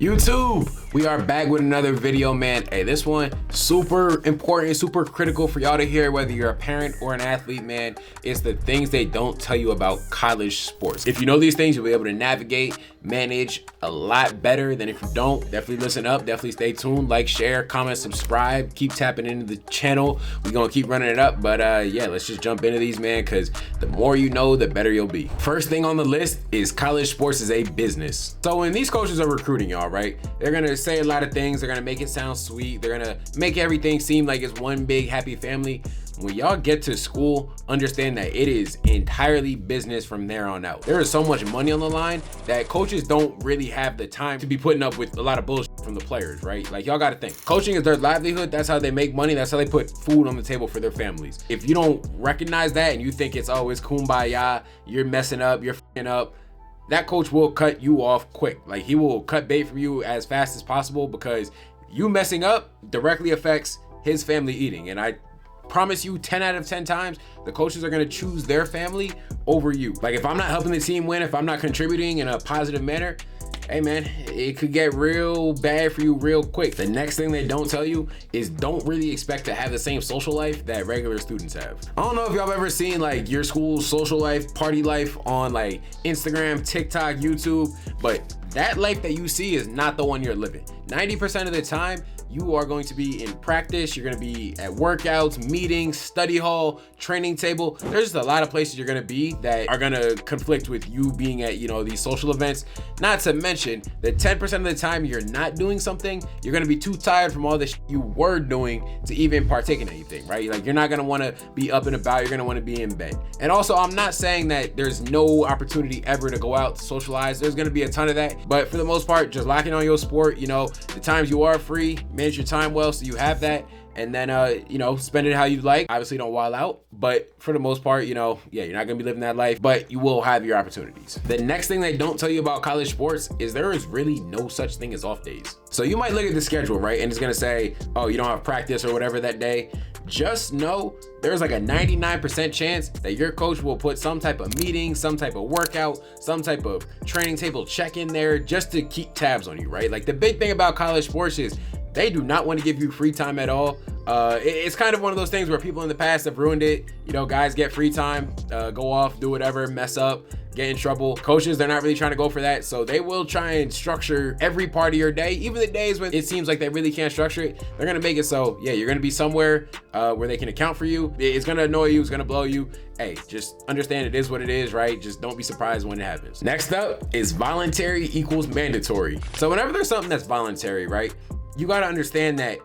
YouTube, we are back with another video, man. Hey, this one super important, super critical for y'all to hear, whether you're a parent or an athlete, man. It's the things they don't tell you about college sports. If you know these things, you'll be able to navigate, manage a lot better than if you don't. Definitely listen up, definitely stay tuned, like, share, comment, subscribe, keep tapping into the channel. We're gonna keep running it up, but yeah, let's just jump into these, man, because the more you know, the better you'll be. First thing on the list is college sports is a business. So when these coaches are recruiting y'all, right, they're gonna say a lot of things. They're gonna make it sound sweet. They're gonna make everything seem like it's one big happy family. When y'all get to school, understand that it is entirely business from there on out. There is so much money on the line that coaches don't really have the time to be putting up with a lot of bullshit from the players, right? Like, y'all gotta think, coaching is their livelihood. That's how they make money. That's how they put food on the table for their families. If you don't recognize that and you think it's always kumbaya, you're messing up, you're f***ing up, that coach will cut you off quick. Like, he will cut bait from you as fast as possible, because you messing up directly affects his family eating. And I promise you 10 out of 10 times, the coaches are gonna choose their family over you. Like, if I'm not helping the team win, if I'm not contributing in a positive manner, hey man, it could get real bad for you real quick. The next thing they don't tell you is don't really expect to have the same social life that regular students have. I don't know if y'all have ever seen like your school's social life, party life on like Instagram, TikTok, YouTube, but that life that you see is not the one you're living. 90% of the time, you are going to be in practice, you're gonna be at workouts, meetings, study hall, training table. There's just a lot of places you're gonna be that are gonna conflict with you being at, these social events. Not to mention that 10% of the time you're not doing something, you're gonna be too tired from all the shit you were doing to even partake in anything, right? Like, you're not gonna wanna be up and about, you're gonna wanna be in bed. And also, I'm not saying that there's no opportunity ever to go out to socialize. There's gonna be a ton of that, but for the most part, just locking on your sport, the times you are free, manage your time well so you have that, and then spend it how you like. Obviously don't wild out, but for the most part, you're not gonna be living that life, but you will have your opportunities. The next thing they don't tell you about college sports is there is really no such thing as off days. So you might look at the schedule, right, and it's gonna say, oh, you don't have practice or whatever that day. Just know there's like a 99% chance that your coach will put some type of meeting, some type of workout, some type of training table check in there just to keep tabs on you, right? Like, the big thing about college sports is they do not want to give you free time at all. It's kind of one of those things where people in the past have ruined it. Guys get free time, go off, do whatever, mess up, get in trouble. Coaches, they're not really trying to go for that. So they will try and structure every part of your day. Even the days when it seems like they really can't structure it, they're going to make it so, yeah, you're going to be somewhere where they can account for you. It's going to annoy you. It's going to blow you. Hey, just understand it is what it is, right? Just don't be surprised when it happens. Next up is voluntary equals mandatory. So whenever there's something that's voluntary, right, you got to understand that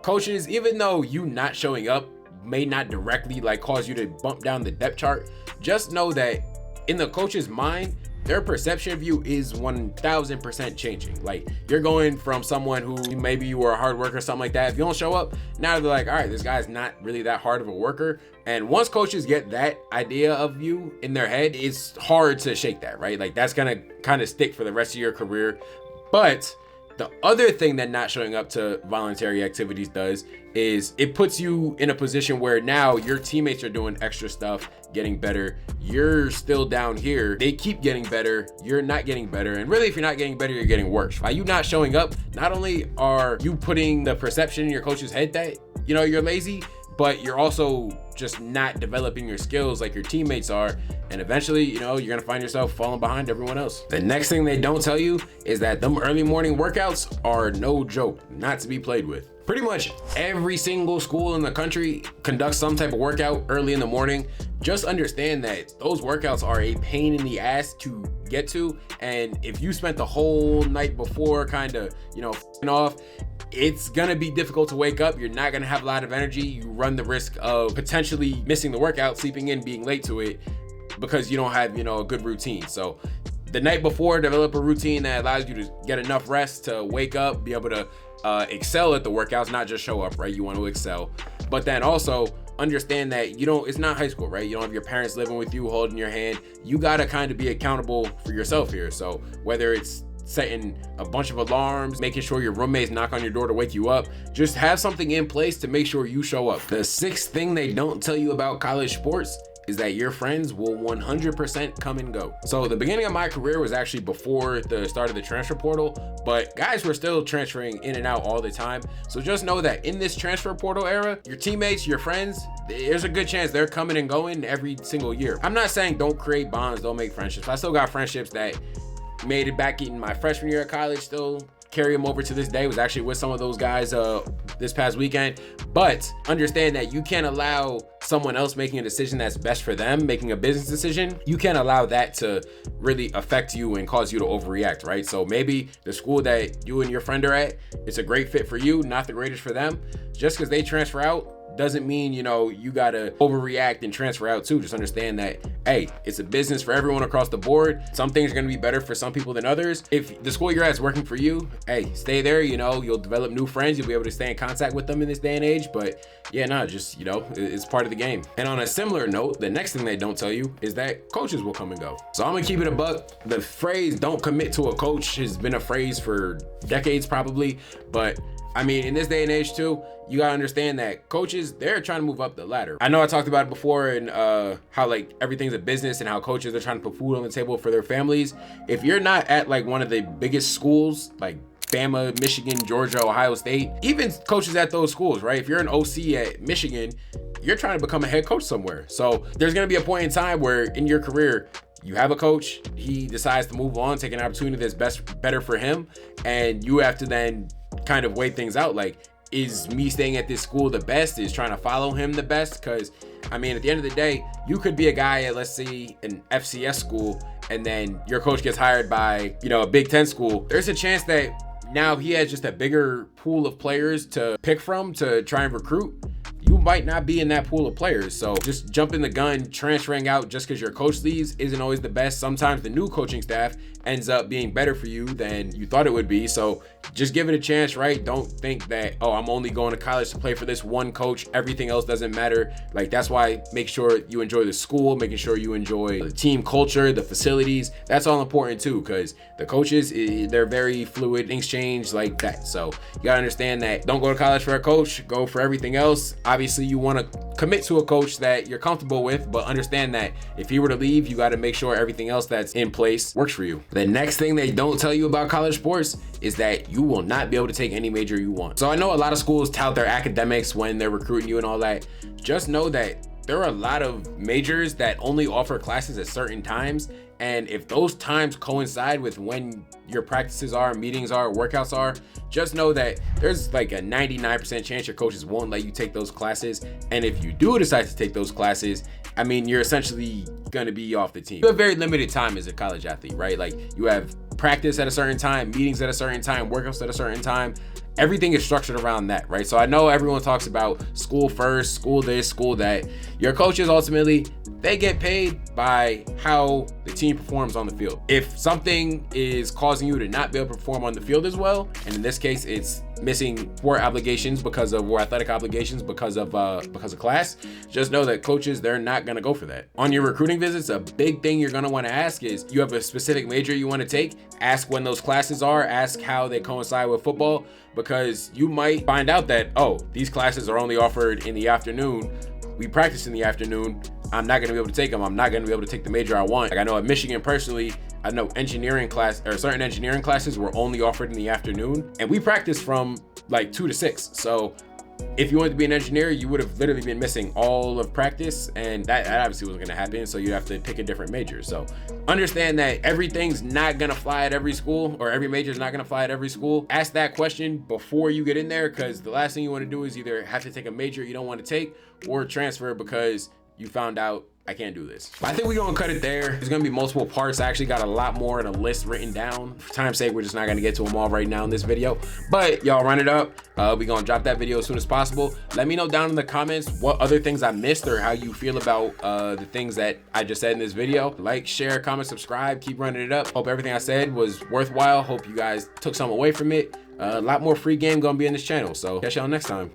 coaches, even though you not showing up may not directly like cause you to bump down the depth chart, just know that in the coach's mind, their perception of you is 1000% changing. Like, you're going from someone who maybe you were a hard worker or something like that. If you don't show up, now they're like, all right, this guy's not really that hard of a worker. And once coaches get that idea of you in their head, it's hard to shake that, right? Like, that's gonna kind of stick for the rest of your career. But the other thing that not showing up to voluntary activities does is it puts you in a position where now your teammates are doing extra stuff, getting better. You're still down here. They keep getting better. You're not getting better. And really, if you're not getting better, you're getting worse. By you not showing up, not only are you putting the perception in your coach's head that, you're lazy, but you're also just not developing your skills like your teammates are. And eventually, you're gonna find yourself falling behind everyone else. The next thing they don't tell you is that them early morning workouts are no joke, not to be played with. Pretty much every single school in the country conducts some type of workout early in the morning. Just understand that those workouts are a pain in the ass to get to. And if you spent the whole night before kind of, f***ing off, it's gonna be difficult to wake up. You're not gonna have a lot of energy. You run the risk of potentially missing the workout, sleeping in, being late to it, because you don't have, a good routine. So the night before, develop a routine that allows you to get enough rest to wake up, be able to excel at the workouts, not just show up, right? You want to excel. But then also understand that it's not high school, right? You don't have your parents living with you, holding your hand. You gotta kind of be accountable for yourself here. So whether it's setting a bunch of alarms, making sure your roommates knock on your door to wake you up, just have something in place to make sure you show up. The sixth thing they don't tell you about college sports is that your friends will 100% come and go. So the beginning of my career was actually before the start of the transfer portal, but guys were still transferring in and out all the time. So just know that in this transfer portal era, your teammates, your friends, there's a good chance they're coming and going every single year. I'm not saying don't create bonds, don't make friendships. I still got friendships that made it back in my freshman year of college, still carry them over to this day. Was actually with some of those guys this past weekend. But understand that you can't allow someone else making a decision that's best for them, making a business decision. You can't allow that to really affect you and cause you to overreact, right? So maybe the school that you and your friend are at, it's a great fit for you, not the greatest for them. Just because they transfer out doesn't mean, you know, you gotta overreact and transfer out too. Just understand that, hey, it's a business for everyone across the board. Some things are gonna be better for some people than others. If the school you're at is working for you, hey, stay there. You know, you'll develop new friends. You'll be able to stay in contact with them in this day and age. But yeah, no, just, you know, it's part of the game. And on a similar note, the next thing they don't tell you is that coaches will come and go. So I'm gonna keep it a buck. The phrase "don't commit to a coach" has been a phrase for decades probably, but I mean, in this day and age too, you gotta understand that coaches, they're trying to move up the ladder. I know I talked about it before and how like everything's a business and how coaches are trying to put food on the table for their families. If you're not at like one of the biggest schools, like Bama, Michigan, Georgia, Ohio State, even coaches at those schools, right? If you're an OC at Michigan, you're trying to become a head coach somewhere. So there's gonna be a point in time where in your career, you have a coach, he decides to move on, take an opportunity that's better for him, and you have to then kind of weigh things out. Like, is me staying at this school the best? Is trying to follow him the best? Because I mean, at the end of the day, you could be a guy at, let's say, an FCS school, and then your coach gets hired by, you know, a Big Ten school. There's a chance that now he has just a bigger pool of players to pick from to try and recruit. You might not be in that pool of players. So just jumping the gun, transferring out just because your coach leaves isn't always the best. Sometimes the new coaching staff ends up being better for you than you thought it would be. So just give it a chance, right? Don't think that, oh, I'm only going to college to play for this one coach. Everything else doesn't matter. Like, that's why make sure you enjoy the school, making sure you enjoy the team culture, the facilities. That's all important too, because the coaches, they're very fluid, things change like that. So you gotta understand that don't go to college for a coach, go for everything else. Obviously, you want to commit to a coach that you're comfortable with, but understand that if he were to leave, you got to make sure everything else that's in place works for you. The next thing they don't tell you about college sports is that you will not be able to take any major you want. So I know a lot of schools tout their academics when they're recruiting you and all that. Just know that there are a lot of majors that only offer classes at certain times. And if those times coincide with when your practices are, meetings are, workouts are, just know that there's like a 99% chance your coaches won't let you take those classes. And if you do decide to take those classes, I mean, you're essentially gonna be off the team. You have very limited time as a college athlete, right? Like, you have practice at a certain time, meetings at a certain time, workouts at a certain time. Everything is structured around that, right? So I know everyone talks about school first, school this, school that. Your coaches, ultimately, they get paid by how the team performs on the field. If something is causing you to not be able to perform on the field as well, and in this case, it's missing sport obligations because of, or athletic obligations because of class, just know that coaches, they're not gonna go for that. On your recruiting visits, a big thing you're gonna wanna ask is, you have a specific major you wanna take, ask when those classes are, ask how they coincide with football, because you might find out that, oh, these classes are only offered in the afternoon. We practice in the afternoon. I'm not gonna be able to take them. I'm not gonna be able to take the major I want. Like, I know at Michigan personally, I know engineering class, or certain engineering classes were only offered in the afternoon, and we practice from like 2 to 6. So if you wanted to be an engineer, you would have literally been missing all of practice, and that obviously wasn't gonna happen. So you have to pick a different major. So understand that everything's not gonna fly at every school, or every major is not gonna fly at every school. Ask that question before you get in there, because the last thing you want to do is either have to take a major you don't want to take, or transfer because you found out, I can't do this. But I think we're gonna cut it there. There's gonna be multiple parts. I actually got a lot more in a list written down. For time's sake, we're just not gonna get to them all right now in this video. But y'all run it up. We're gonna drop that video as soon as possible. Let me know down in the comments what other things I missed, or how you feel about the things that I just said in this video. Like, share, comment, subscribe, keep running it up. Hope everything I said was worthwhile. Hope you guys took something away from it. A lot more free game gonna be in this channel. So catch y'all next time.